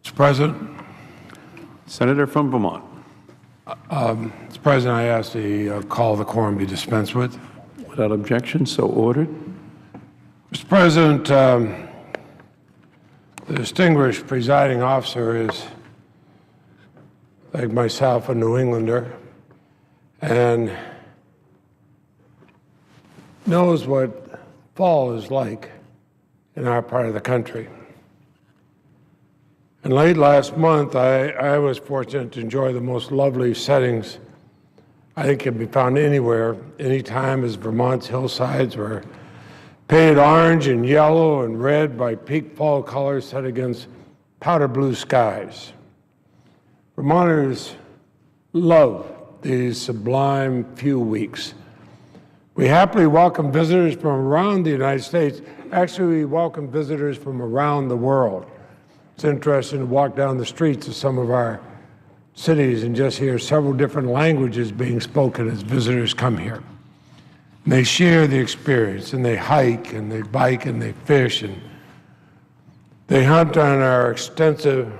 Mr. President. Senator from Vermont. Mr. President, I ask the call of the quorum be dispensed with. Without objection, so ordered. Mr. President, the distinguished presiding officer is, like myself, a New Englander and knows what fall is like in our part of the country. And late last month, I was fortunate to enjoy the most lovely settings I think can be found anywhere, anytime, as Vermont's hillsides were painted orange and yellow and red by peak fall colors set against powder blue skies. Vermonters love these sublime few weeks. We happily welcome visitors from around the United States. Actually, we welcome visitors from around the world. It's interesting to walk down the streets of some of our cities and just hear several different languages being spoken as visitors come here. And they share the experience, and they hike, and they bike, and they fish, and they hunt on our extensive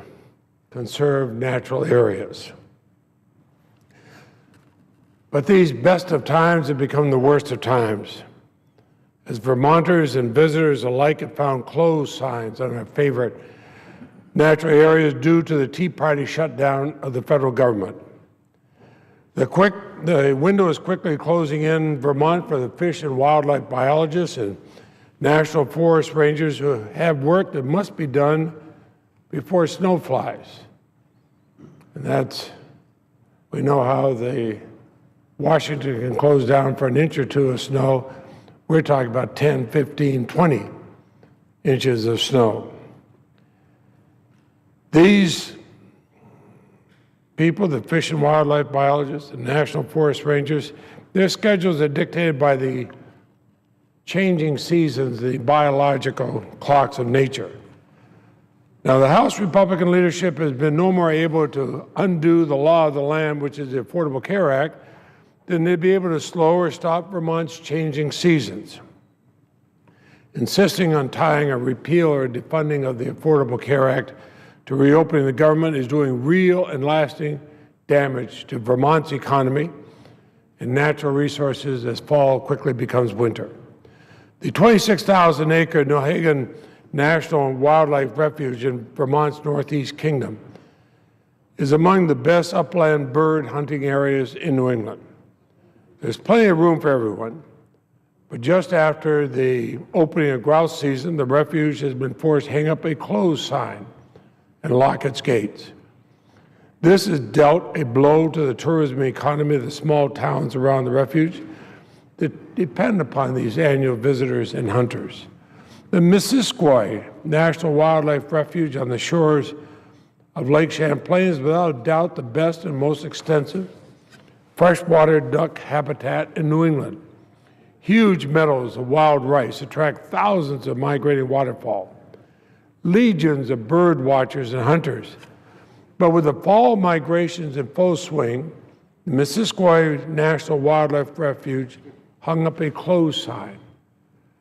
conserved natural areas. But these best of times have become the worst of times, as Vermonters and visitors alike have found closed signs on our favorite natural areas due to the Tea Party shutdown of the federal government. The window is quickly closing in Vermont for the fish and wildlife biologists and national forest rangers who have work that must be done before snow flies. And we know how Washington can close down for an inch or two of snow. We're talking about 10, 15, 20 inches of snow. These people, the fish and wildlife biologists, the national forest rangers, their schedules are dictated by the changing seasons, the biological clocks of nature. Now, the House Republican leadership has been no more able to undo the law of the land, which is the Affordable Care Act, than they'd be able to slow or stop Vermont's changing seasons. Insisting on tying a repeal or defunding of the Affordable Care Act to reopening the government is doing real and lasting damage to Vermont's economy and natural resources as fall quickly becomes winter. The 26,000-acre Leahy National Wildlife Refuge in Vermont's Northeast Kingdom is among the best upland bird hunting areas in New England. There's plenty of room for everyone, but just after the opening of grouse season, the refuge has been forced to hang up a closed sign and lock its gates. This has dealt a blow to the tourism economy of the small towns around the refuge that depend upon these annual visitors and hunters. The Missisquoi National Wildlife Refuge on the shores of Lake Champlain is without doubt the best and most extensive freshwater duck habitat in New England. Huge meadows of wild rice attract thousands of migrating waterfowl, legions of bird watchers and hunters. But with the fall migrations in full swing, the Missisquoi National Wildlife Refuge hung up a closed sign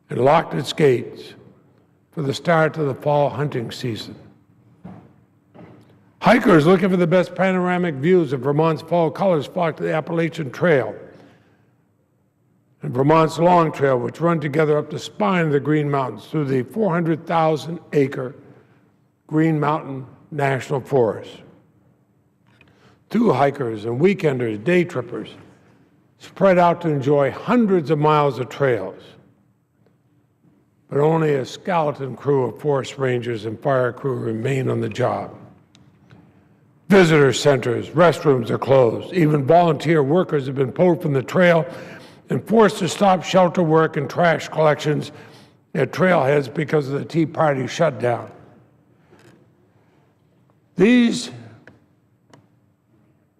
and locked its gates for the start of the fall hunting season. Hikers looking for the best panoramic views of Vermont's fall colors flock to the Appalachian Trail and Vermont's Long Trail, which run together up the spine of the Green Mountains through the 400,000-acre Green Mountain National Forest. Through hikers and weekenders, day trippers, spread out to enjoy hundreds of miles of trails, but only a skeleton crew of forest rangers and fire crew remain on the job. Visitor centers, restrooms are closed. Even volunteer workers have been pulled from the trail and forced to stop shelter work and trash collections at trailheads because of the Tea Party shutdown. These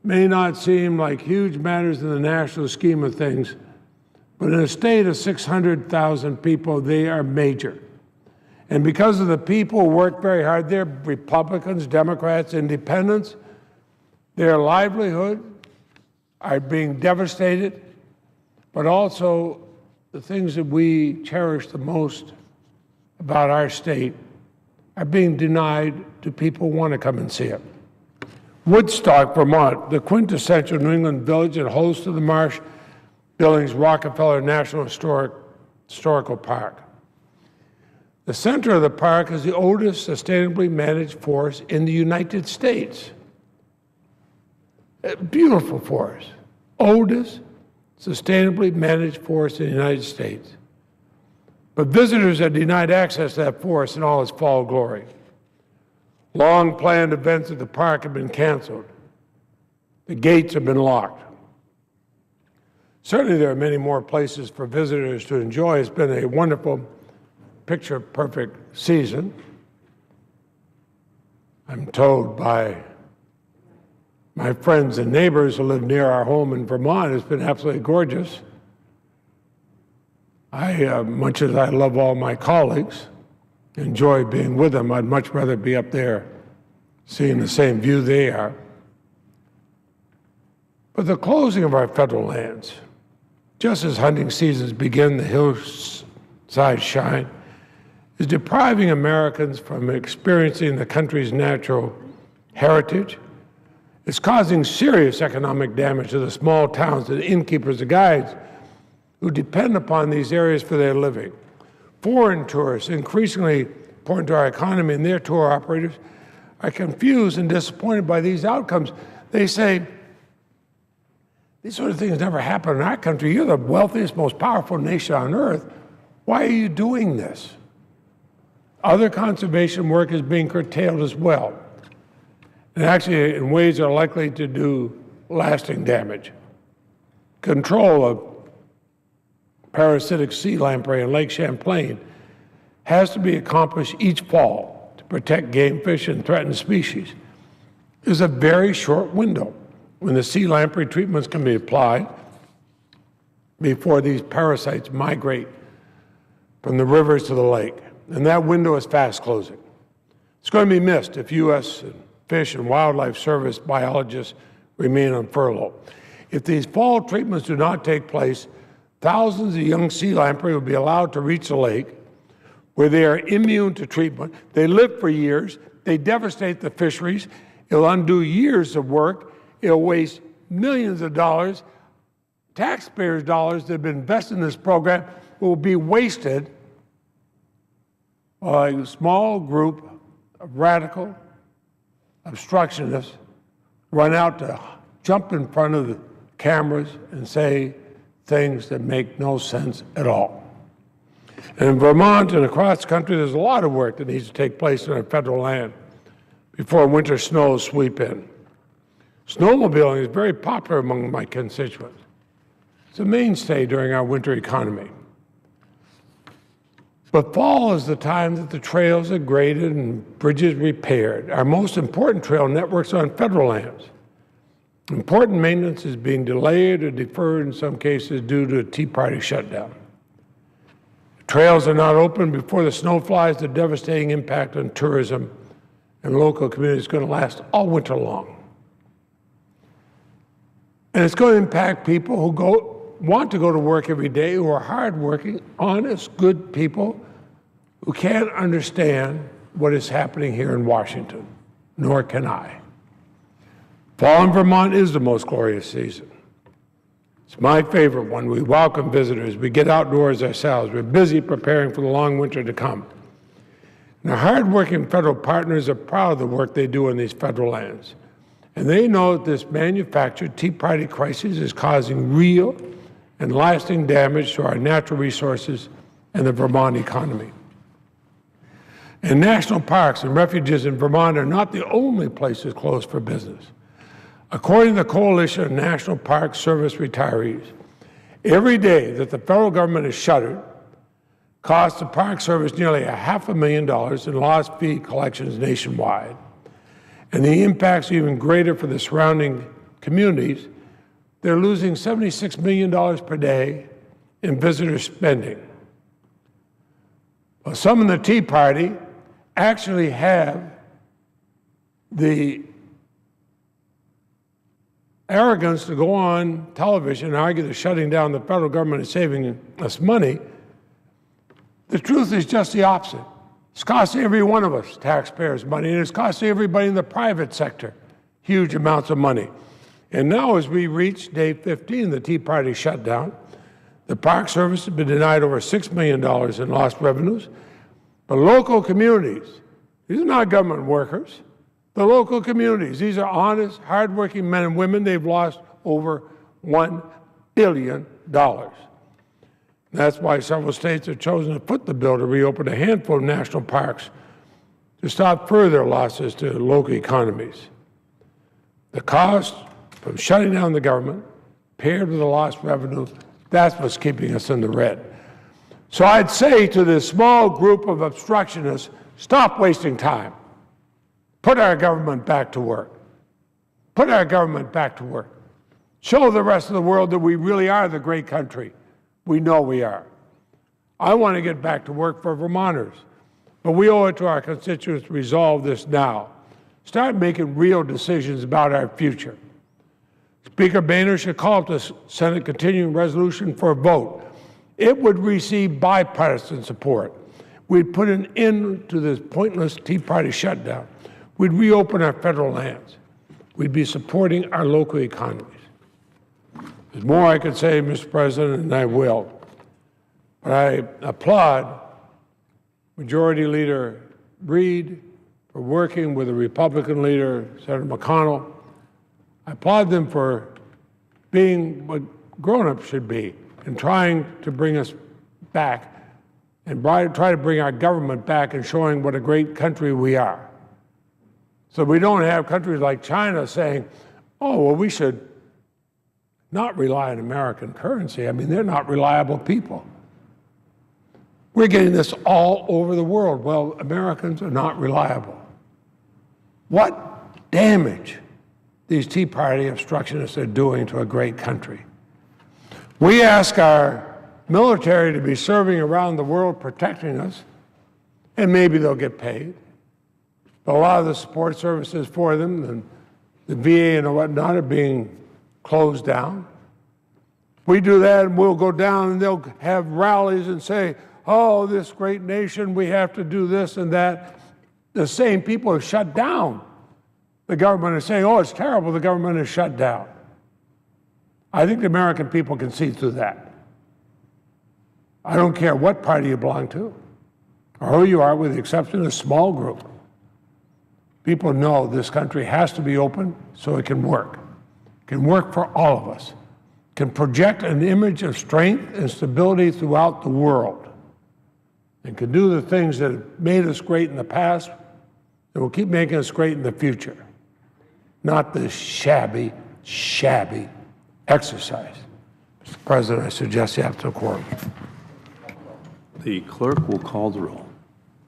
may not seem like huge matters in the national scheme of things, but in a state of 600,000 people, they are major. And because of the people who work very hard, they're Republicans, Democrats, Independents, their livelihood are being devastated, but also the things that we cherish the most about our state are being denied to people who want to come and see it. Woodstock, Vermont, the quintessential New England village and host of the Marsh Billings Rockefeller National Historical Park. The center of the park is the oldest sustainably managed forest in the United States. A beautiful forest, oldest sustainably managed forest in the United States. But visitors are denied access to that forest in all its fall glory. Long-planned events at the park have been canceled. The gates have been locked. Certainly there are many more places for visitors to enjoy. It's been a wonderful, picture-perfect season. I'm told by my friends and neighbors who live near our home in Vermont, it's been absolutely gorgeous. Much as I love all my colleagues, enjoy being with them, I'd much rather be up there seeing the same view they are. But the closing of our federal lands, just as hunting seasons begin, the hillsides shine, is depriving Americans from experiencing the country's natural heritage. It's causing serious economic damage to the small towns, the innkeepers, the guides who depend upon these areas for their living. Foreign tourists, increasingly important to our economy, and their tour operators are confused and disappointed by these outcomes. They say, these sort of things never happen in our country. You're the wealthiest, most powerful nation on earth. Why are you doing this? Other conservation work is being curtailed as well, and actually in ways that are likely to do lasting damage. Control of parasitic sea lamprey in Lake Champlain has to be accomplished each fall to protect game fish and threatened species. There's a very short window when the sea lamprey treatments can be applied before these parasites migrate from the rivers to the lake. And that window is fast closing. It's going to be missed if U.S. Fish and Wildlife Service biologists remain on furlough. If these fall treatments do not take place, thousands of young sea lamprey will be allowed to reach the lake where they are immune to treatment. They live for years. They devastate the fisheries. It'll undo years of work. It'll waste millions of dollars. Taxpayers' dollars that have been invested in this program will be wasted by a small group of radical obstructionists run out to jump in front of the cameras and say things that make no sense at all. And in Vermont and across the country, there's a lot of work that needs to take place on our federal land before winter snows sweep in. Snowmobiling is very popular among my constituents. It's a mainstay during our winter economy. But fall is the time that the trails are graded and bridges repaired. Our most important trail networks are on federal lands. Important maintenance is being delayed or deferred in some cases due to a Tea Party shutdown. Trails are not open before the snow flies. The devastating impact on tourism and local communities is going to last all winter long. And it's going to impact people who want to go to work every day, who are hardworking, honest, good people who can't understand what is happening here in Washington, nor can I. Fall in Vermont is the most glorious season. It's my favorite one. We welcome visitors. We get outdoors ourselves. We're busy preparing for the long winter to come. And our hardworking federal partners are proud of the work they do on these federal lands. And they know that this manufactured Tea Party crisis is causing real and lasting damage to our natural resources and the Vermont economy. And national parks and refuges in Vermont are not the only places closed for business. According to the Coalition of National Park Service Retirees, every day that the federal government is shuttered costs the Park Service nearly $500,000 in lost fee collections nationwide. And the impacts are even greater for the surrounding communities. They're losing $76 million per day in visitor spending. Well, some in the Tea Party actually have the arrogance to go on television and argue that shutting down the federal government is saving us money. The truth is just the opposite. It's costing every one of us taxpayers money, and it's costing everybody in the private sector huge amounts of money. And now as we reach day 15, the Tea Party shutdown, the Park Service has been denied over $6 million in lost revenues. But local communities, these are not government workers, the local communities, these are honest, hardworking men and women, they've lost over $1 billion. That's why several states have chosen to foot the bill to reopen a handful of national parks to stop further losses to local economies. The cost from shutting down the government, paired with the lost revenue, that's what's keeping us in the red. So I'd say to this small group of obstructionists, stop wasting time. Put our government back to work. Put our government back to work. Show the rest of the world that we really are the great country we know we are. I want to get back to work for Vermonters, but we owe it to our constituents to resolve this now. Start making real decisions about our future. Speaker Boehner should call up the Senate continuing resolution for a vote. It would receive bipartisan support. We'd put an end to this pointless Tea Party shutdown. We'd reopen our federal lands. We'd be supporting our local economies. There's more I could say, Mr. President, and I will. But I applaud Majority Leader Reid for working with the Republican leader, Senator McConnell. I applaud them for being what grown-ups should be and trying to bring us back and try to bring our government back and showing what a great country we are. So we don't have countries like China saying, oh, well, we should not rely on American currency. I mean, they're not reliable people. We're getting this all over the world. Well, Americans are not reliable. What damage these Tea Party obstructionists are doing to a great country. We ask our military to be serving around the world protecting us, and maybe they'll get paid. But a lot of the support services for them, and the VA and whatnot, are being closed down. We do that and we'll go down and they'll have rallies and say, oh, this great nation, we have to do this and that. The same people have shut down the government and saying, oh, it's terrible, the government is shut down. I think the American people can see through that. I don't care what party you belong to or who you are, with the exception of a small group. People know this country has to be open so it can work. It can work for all of us. It can project an image of strength and stability throughout the world. And can do the things that have made us great in the past and will keep making us great in the future. Not this shabby exercise. Mr. President, I suggest you have to quorum. The clerk will call the roll.